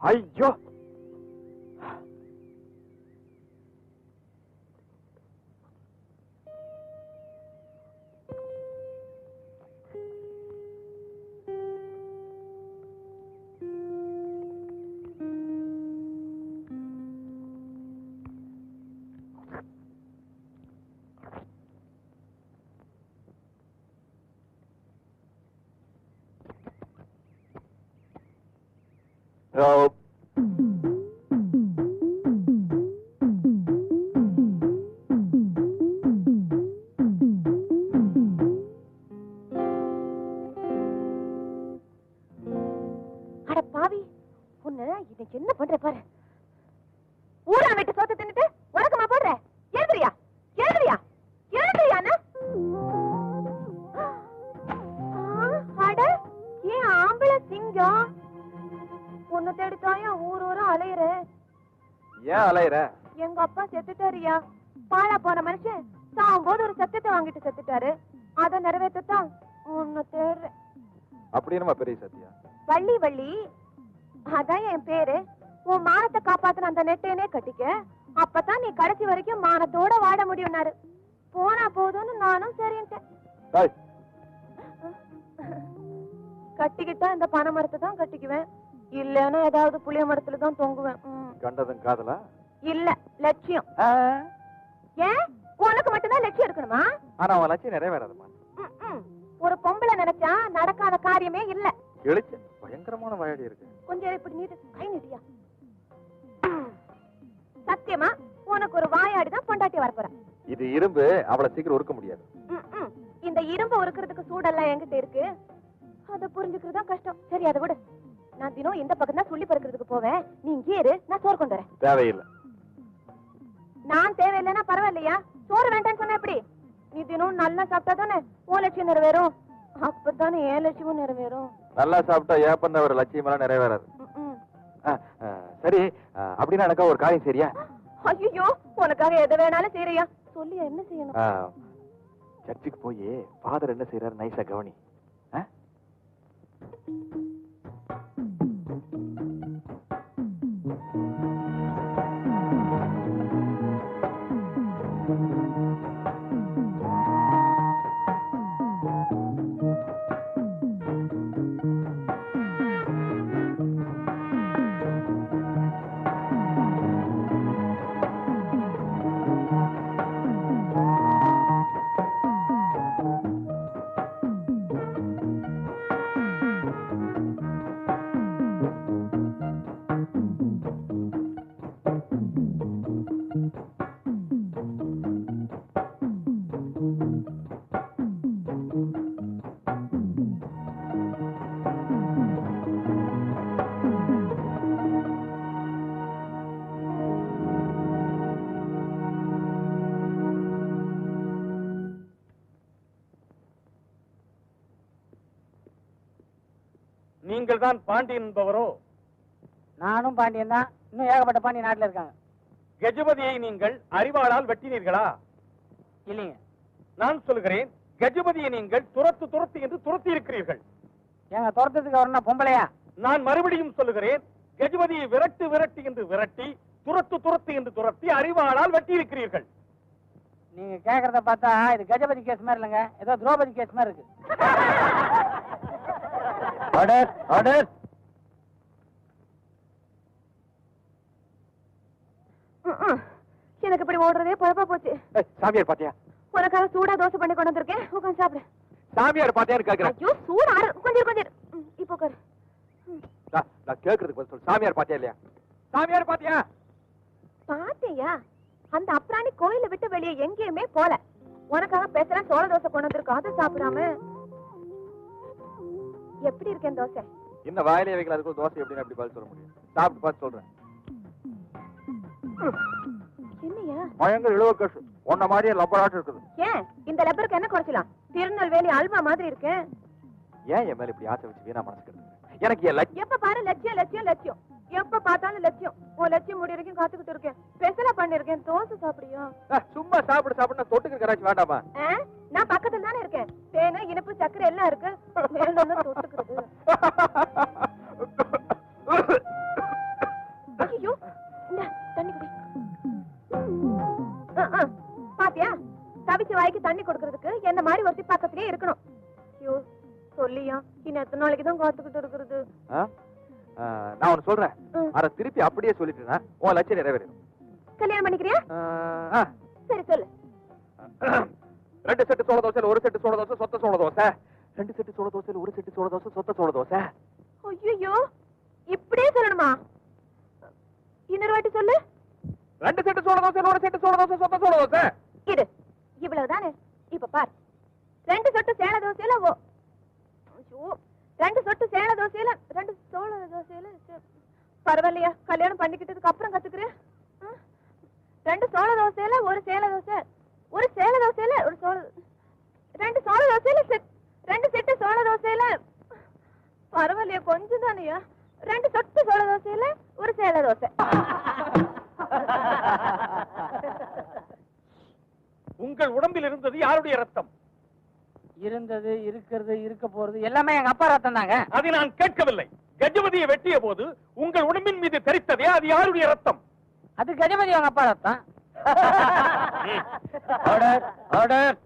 ஐயோ, என்ன பண்ற பாரு. ஊரா விட்டு சோத்த தின்னுட்டு உனக்குமா போடுற? எழுதுறியா எழுதுறியா எழுதுறியானா? அட ஏன் ஆம்பளை சிங்கம் உன்னை தேடித்தாயா ஊர் ஊரா அலையிற? ஏன் அலையிற? எங்க அப்பா செத்துட்டாரியா. பாழா போன மனுஷன் சாகும்போது ஒரு சத்தியத்தை வாங்கிட்டு செத்துட்டாரு. அதை நிறைவேற்றத்தான் உன்னை தேடுறேன். அப்படி நம்ம பெரிய சத்தியா? வள்ளி வள்ளி அதான் என் பேரு. உன் மானத்தை காப்பாத்தின அந்த நெட்டையனே கட்டிக்க, அப்பதான் நீ கடைசி வரைக்கும் மானத்தோட வாட முடியும்னாரு. போனா போதும்னு நானும் சரின்ட்டேன். கட்டிக்கிட்டா இந்த பனை மரத்தை தான் கட்டிக்குவேன், இல்லன்னா ஏதாவது புளிய மரத்துல தான் தொங்குவேன். கண்டதும் காதலா? இல்ல, லட்சியம். ஏன் உனக்கு மட்டும்தான் லட்சியம் இருக்கணுமா? ஆனா அவன் லட்சியம் நிறைவேறாதுமா. ஒரு பொம்பளை நினைச்சா நடக்காத காரியமே இல்ல. பயங்கரமான வாயாடி இருக்கு. கொஞ்சம் இப்படி நீட்டு கை நீட்டியா. சத்தியமா உனக்கு ஒரு வாயாடிதான் பொண்டாட்டி வரப்போறேன். இது இரும்பு, அவளை சீக்கிரம் உருக்க முடியாது. இந்த இரும்பு உருக்கிறதுக்கு சூடெல்லாம் என்கிட்ட இருக்கு, அதை புரிஞ்சுக்கிறதா கஷ்டம். சரி அதை விடு. நான் தினம் இந்த பக்கம் தான் சுள்ளி பறக்கிறதுக்கு போவேன். நீ இங்கே இரு, நான் சோறு கொண்டு வரேன். தேவையில்லை. நான் தேவையில்லைன்னா பரவாயில்லையா? சோறு வேண்டான்னு சொன்ன எப்படி? நீ தினம் நல்லா சாப்பிட்டா தானே உன் லட்சியம் நிறைவேறும். அப்பதானே என் லட்சியமும் நிறைவேறும். நல்லா சாப்பிட்டா ஏப்பந்த ஒரு லட்சியம் எல்லாம் நிறைவேறாது. சரி, அப்படின்னா எனக்கா ஒரு காரியம் சரியா? ஐயோ, உனக்காக எதை வேணாலும் செய்யறியா? சொல்லி என்ன செய்யணும்? சர்ச்சுக்கு போய் ஃபாதர் என்ன செய்யறாரு நைஸா கவனி. நீங்கள் தான் பாண்டியன் என்பவரோ? நானும் பாண்டியன் தான். இன்னும் ஏகப்பட்ட பாண்டியன் நாட்டில் இருக்காங்க. கஜபதியை நீங்கள் அறிவாளால் வெட்டினீர்களா? இல்லைங்க. நான் சொல்கிறேன், கஜபதியை நீங்கள் துரத்து துரத்து என்று துரத்தி இருக்கிறீர்கள். ஏங்க துரத்துக்கு வரணும் பொம்பளையா? நான் மறுபடியும் சொல்லுகிறேன், கஜபதியை விரட்டு விரட்டு என்று விரட்டி துரத்து துரத்து என்று துரத்தி அறிவாளால் வெட்டி இருக்கிறீர்கள். நீங்க கேக்குறத பார்த்தா இது கஜபதி கேஸ் மாதிரி இல்லைங்க, ஏதோ திரௌபதி கேஸ் மாதிரி இருக்கு. Order, order. எனக்கு இப்படி ஓடுறதே பழப்பா போச்சு. சாமியார் பாத்தியா? உனக்காக சூடா தோசை பண்ணி கொண்டு வந்திருக்கேன், உட்காந்து சாப்பிடு. சாமியார் பாத்தியான்னு கேக்குறேன். ஐயோ சூடா கொஞ்சம் கொஞ்சம் இப்போ உட்காரு. நான் கேக்குறதுக்கு பதில் சொல்லு. சாமியார் பாத்தியா இல்லையா? சாமியார் பாத்தியா? பாத்தியா? அந்த அப்ராணி கோயிலை விட்டு வெளியே எங்கேயுமே போல. உனக்காக பேசுறேன். சோள தோசை கொண்டு வந்திருக்கோம், அதை சாப்பிடாம. எப்படி இருக்கேன் தோசை? இன்னும் வாயிலே வைக்கல, அதுக்கு தோசை எப்படின்னு அப்படி பதில் சொல்ல முடியும்? சாப்பிட்டு பார்த்து சொல்றேன். என்னையா பயங்கர இழுவக்கசு, உன்ன மாதிரியே லப்பராட்டு இருக்குது. ஏன் இந்த லப்பருக்கு என்ன குறைச்சலாம்? திருநெல்வேலி அல்வா மாதிரி இருக்கு. ஏன் என் மேல இப்படி ஆசை வச்சு வீணா மனசுக்கு எனக்கு என் லட்சியம். எப்ப பாரு லட்சியம் லட்சியம் லட்சியம், எப்ப பார்த்தாலும் லட்சியம். உன் லட்சியம் முடி வரைக்கும் காத்துக்கிட்டு இருக்கேன். ஸ்பெஷலா பண்ணிருக்கேன், தோசை சாப்பிடியா? சும்மா சாப்பிட்டு தொட்டுக்கு கராச்சி வேண்டாமா? நான் பக்கத்துல தானே இருக்கேன். தேனு இனிப்பு சக்கரை எல்லாம் இருக்கு, வேணும்னு தொட்டுக்கிறது. ஐயோ, தண்ணி குடி. பாத்தியா, தவிச்ச வாய்க்கு தண்ணி கொடுக்கறதுக்கு என்ன மாதிரி ஒருத்தி பக்கத்துலயே இருக்கணும். ஐயோ சொல்லியா, இன்னும் எத்தனை நாளைக்கு தான் காத்துக்கிட்டு இருக்கிறது? நான் ஒண்ணு சொல்றேன், அத திருப்பி அப்படியே சொல்லிட்டு உன் லட்சியம் நிறைவேறும். கல்யாணம் பண்ணிக்கிறியா? சரி சொல்லு. 2 செட்டு சோள தோசையில 1 செட்டு சோள தோசை, சொத்த சோள தோசை. 2 செட்டு சோள தோசையில 1 செட்டு சோள தோசை, சொத்த சோள தோசை. ஐயோ, இப்படியே சொல்லணுமா? இன்னொரு வாட்டி சொல்லு. 2 செட்டு சோள தோசையில 1 செட்டு சோள தோசை, சொத்த சோள தோசை. இடு, இவ்வளவுதானே? இப்ப பார், 2 சொட்டு சேல தோசையில 2 சொட்டு சேல தோசையில 2 சோள தோசையில. பரவாயில்லையா, கல்யாணம் பண்ணிக்கிட்டதுக்கு அப்புறம் கத்துக்கிறேன். 2 சோள தோசையில 1 சேல தோசை, 1 சேல தோசையில 1 சோள, 2 சோள தோசையில 2 செட்டு சோள தோசையில. பரவாயில்லையா, கொஞ்சம் தானையா? 2 சொட்டு சோள தோசையில 1 சேல தோசை. உங்கள் உடம்பில் இருந்தது யாருடைய ரத்தம்? இருந்தது, இருக்கிறது, இருக்க போறது எல்லாமே எங்க அப்பா ரத்தம் தாங்க. அதை நான் கேட்கவில்லை. கஜபதியை வெட்டிய போது உங்கள் உடம்பின் மீது தெரித்ததே, அது யாருடைய ரத்தம்? அது கஜபதி அவங்க அப்பா ரத்தம். Order, order.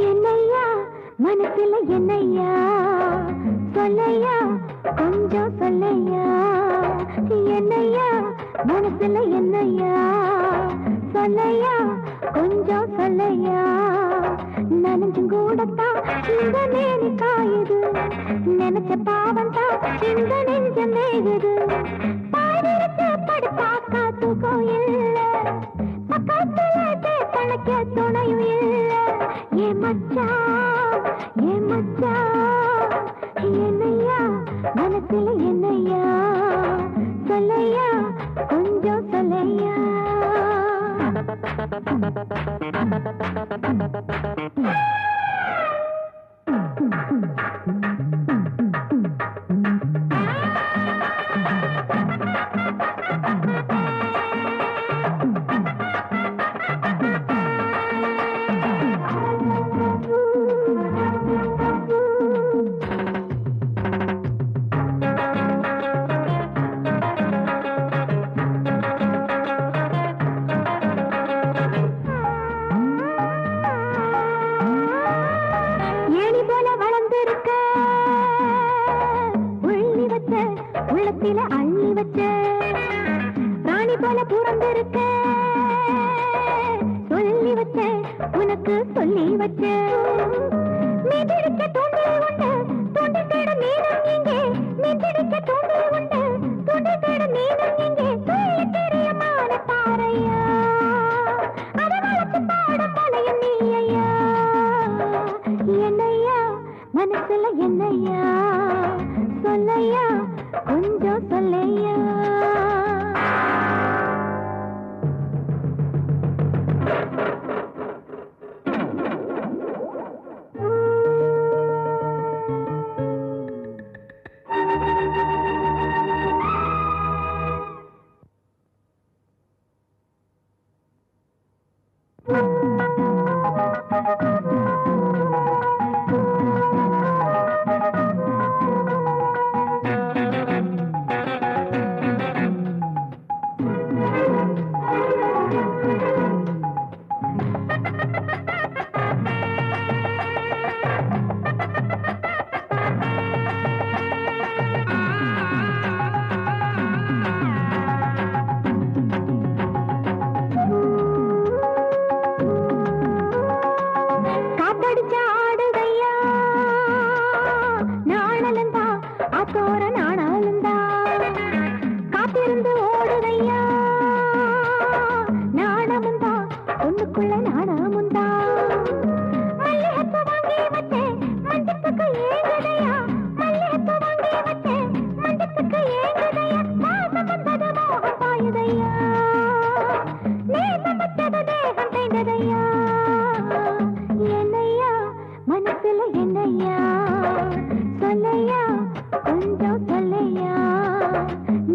என்னையா மனசுல என்னையா சொல்லையா, கொஞ்சம் சொல்லையா. என்னையா மனசுல என்னையா சொல்லையா, கொஞ்சம் சொல்லையா. நனைஞ்சும் கூடத்தான் இந்த நேரி காயுது, நினைச்ச பாவம் தான் இந்த நெஞ்சம் மேகுது. பாடிருச்சு படுத்தாக்கா தூக்கம் இல்ல, பக்கத்துல கணக்க துணையும் இல்ல. ஏ மச்சான், ஏ மச்சான், என்னையா மனசுல என்னையா சொல்லையா, கொஞ்சம் சொல்லையா. அள்ளி வச்ச ராணி போல புறந்திருக்க, சொல்லி வச்ச உனக்கு சொல்லி வச்ச. மீதிருக்க தூண்டில் உண்டு, தூண்டில் தேட மீனம் எங்கே? மீதிருக்க தூண்டில் உண்டு, தூண்டில் தேட மீனம் எங்கே? சொல்லி தெரியமான பாறையா, அதை வளர்த்து பாடும் மலையும் நீ ஐயா. என்னையா மனசுல என்னையா சொல்லையா, கொஞ்சம் சொல்லையா. காத்தடிச்ச ஆடுதையா நாணலந்தா ஆத்தோர நாணலந்தா காத்திருந்து ஓடுதையா நாணமுந்தா ஒண்ணுக்குள்ள நாணமுந்தா மல்லிகைப்பூ வாங்கி வச்சேன் மஞ்சத்துக்கு ஏங்குதையா மல்லிகைப்பூ வாங்கி வச்சேன் மஞ்சத்துக்கு ஏங்குதையா மாசம் வந்தது மோகம் பாயுதையா நேசம் வச்சது தேகம் செய்ததையா என்னையா மனசுல என்னையா சொல்லையா கொஞ்சம் சொல்லையா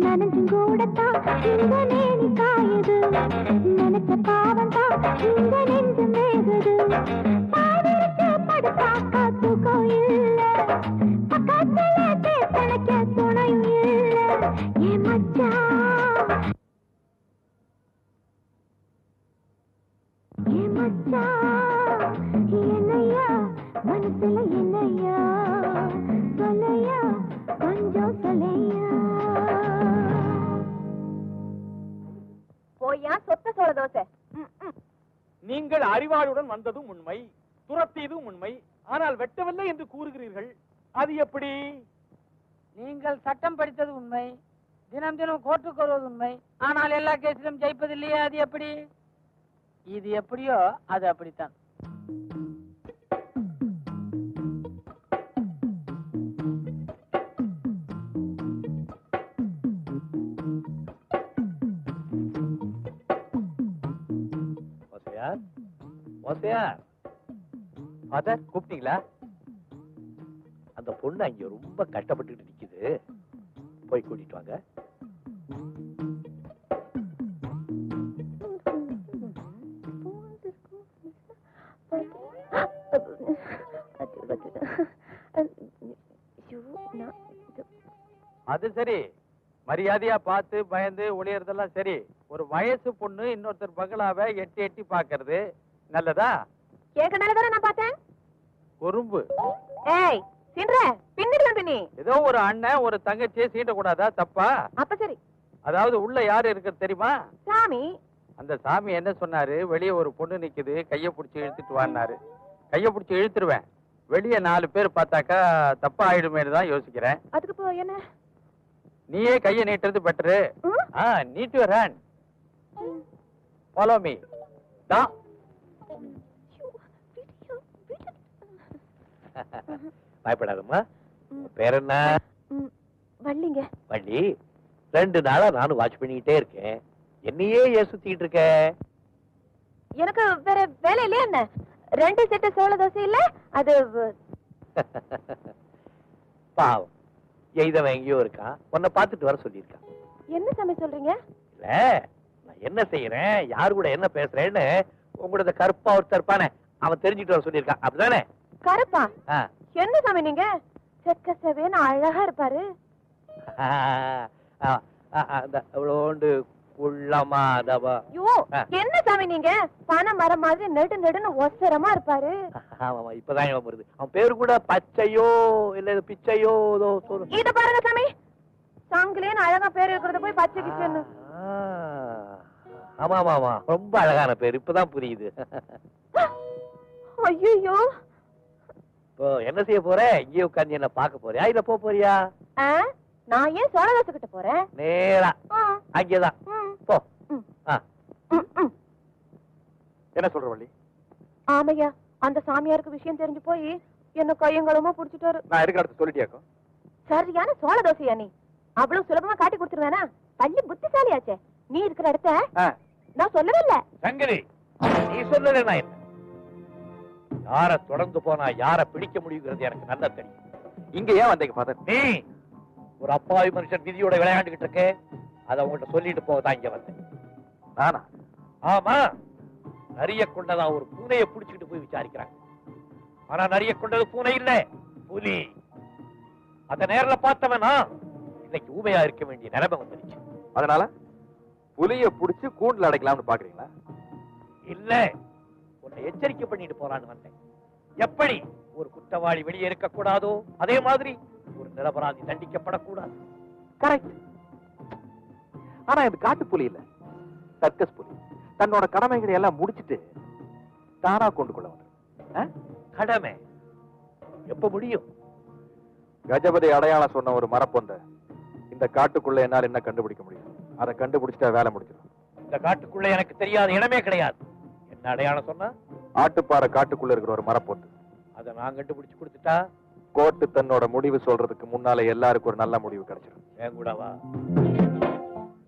நனஞ்சும் கூடத்தான் இந்த நேனி காயுது நினைச்ச பாவம் தான் இந்த நெஞ்சு மேகுது பாதிரிச்சு படுத்தாக்கா தூக்கம் இல்ல பக்கத்துல பேசணைக்க துணையும் இல்ல ஏ மச்சான் ஏ மச்சான் என்னையா மனசுல என்னையா சொல்லையா கொஞ்சம் சொல்லையா போயா சொத்த சோள தோசை நீங்கள் அறிவாளுடன் வந்ததும் உண்மை, துரத்தியதும் உண்மை. ஆனால் வெட்டவில்லை என்று கூறுகிறீர்கள், அது எப்படி? நீங்கள் சட்டம் படித்தது உண்மை, தினம் தினம் கோர்ட்டுக்கு வருவது உண்மை. ஆனால் எல்லா கேஸிலும் ஜெயிப்பதில்லையே, அது எப்படி? இது எப்படியோ அது அப்படித்தான். கூப்பிட்டீங்களா? அந்த பொண்ணு அங்க ரொம்ப கஷ்டப்பட்டு நிக்குது, போய் கூட்டிட்டு வாங்க. அது சரி, மரியாதையா பார்த்து பயந்து ஒளியறதெல்லாம் சரி. ஒரு வயசு பொண்ணு இன்னொருத்தர் பங்களாவை எட்டி எட்டி பாக்குறது நல்லதா? கேட்க நல்லதானே நான் பார்த்தேன். குறும்பு. ஏய் சின்ற பின்னிடுவேன் பின்னி. ஏதோ ஒரு அண்ணன் ஒரு தங்கச்சியை சீண்ட கூடாதா? தப்பா? அப்ப சரி. அதாவது உள்ள யாரு இருக்கு தெரியுமா? சாமி. அந்த சாமி என்ன சொன்னாரு? வெளியே ஒரு பொண்ணு நிக்குது, கைய புடிச்சு இழுத்துட்டு வான்னாரு. கைய புடிச்சு இழுத்துருவேன், வெளியே 4 பேர் பார்த்தாக்கா தப்பா ஆயிடுமேனு தான் யோசிக்கிறேன். அதுக்கு இப்போ என்ன? நீயே கைய நீட்டுறது better. Need your hand. Follow me. டா. பயப்படாதம்மா. பேர் என்ன? வள்ளிங்க. வள்ளி. 2 நாளா நானும் வாட்ச் பண்ணிக்கிட்டே இருக்கேன். என்னையே ஏன் சுத்திட்டு இருக்க? எனக்கு வேற வேலை இல்லையா என்ன? 2 செட்டு சோள தோசை இல்ல, அது பாவம், எய்தவன் எங்கேயோ இருக்கான், உன்னை பார்த்துட்டு வர சொல்லியிருக்கான். என்ன சாமி சொல்றீங்க? இல்ல, நான் என்ன செய்யறேன், யாரு கூட என்ன பேசுறேன்னு உங்களோட கருப்பா ஒருத்தர் இருப்பானே, அவன் தெரிஞ்சுட்டு வர சொல்லியிருக்கான். அப்படிதானே? கருப்பா? என்ன சாமி நீங்க? செக்க செவேன்னு அழகா இருப்பாரு. அவ்வளோண்டு குள்ளமா தவா. ஐயோ, என்ன சாமி நீங்க? பனை மரம் மாதிரி நெடு நெடுன்னு ஒசரமா இருப்பாரு. ஆமாமா, இப்பதான் இவன் வருது. அவன் பேரு கூட பச்சையோ இல்ல பிச்சையோ இத பாருங்க சாமி, சங்கிலேன்னு அழகா பேர் இருக்கிறத போய் பச்சை கிச்சன்னு. ஆமா ஆமா ஆமா, ரொம்ப அழகான பேர், இப்பதான் புரியுது. ஐயோ, என்ன செய்ய போற? இங்கே உட்கார்ந்து என்ன பார்க்க போறியா இல்ல போக போறியா? நான் ஏன் சோழ தோசை கிட்ட போறேன்? நேரா அங்கேதான் போ. என்ன சொல்ற வள்ளி? ஆமையா, அந்த சாமியாருக்கு விஷயம் தெரிஞ்சு போய் என்ன கையங்களுமா புடிச்சிட்டாரு. நான் இருக்கிற இடத்த சொல்லிட்டியாக்கோ? சரியான சோழ தோசையா நீ? அவ்வளவு சுலபமா காட்டி கொடுத்துருவேனா? பள்ளி புத்திசாலியாச்சே. நீ இருக்கிற இடத்த நான் சொல்லவே இல்ல. சங்கரி, நீ சொல்லல நான் என்ன? யார தொடர்ந்து போனா யார பிடிக்க முடியுங்கிறது எனக்கு நல்லா தெரியும். இங்க ஏன் வந்தீங்க ஃபாதர்? நீ ஒரு அப்பாவி மனுஷன் விதியோட விளையாண்டுகிட்டு இருக்க, அதை உங்கள்கிட்ட சொல்லிட்டு போகத்தான் இங்க வந்தேன். நானா? ஆமா, நரிய கொண்டதா ஒரு பூனையை பிடிச்சிட்டு போய் விசாரிக்கிறாங்க. ஆனா நரிய கொண்டது பூனை இல்ல, புலி. அத நேர்ல பார்த்தவனா இன்னைக்கு ஊமையா இருக்க வேண்டிய நிலைமை வந்துருச்சு. அதனால புலிய புடிச்சு கூண்டுல அடைக்கலாம்னு பாக்குறீங்களா? இல்ல, உன்னை எச்சரிக்கை பண்ணிட்டு போறான்னு வந்தேன். எப்படி ஒரு குற்றவாளி வெளியே இருக்க கூடாதோ அதே மாதிரி ஒரு நிரபராதி தண்டிக்கப்படக்கூடாது. கரெக்ட். ஆனா இது காட்டு புலி இல்ல, சர்க்கஸ் புலி. தன்னோட கடமைகளை எல்லாம் முடிச்சிட்டு தானா கொண்டு கொள்ள வந்து கடமை எப்ப முடியும்? கஜபதி அடையாளம் சொன்ன ஒரு மரப்பொந்த இந்த காட்டுக்குள்ள என்னால என்ன கண்டுபிடிக்க முடியும்? அதை கண்டுபிடிச்சிட்டா வேலை முடிச்சிடும். இந்த காட்டுக்குள்ள எனக்கு தெரியாத இடமே கிடையாது. என்ன அடையாளம் சொன்னா? ஆட்டுப்பாறை காட்டுக்குள்ள இருக்கிற ஒரு மரப்பொந்து. அதை நான் கண்டுபிடிச்சு கொடுத்துட்டா கோர்ட்டு தன்னோட முடிவு சொல்றதுக்கு முன்னால எல்லாருக்கும் ஒரு நல்ல முடிவு கிடைச்சிடும். என் கூட வா.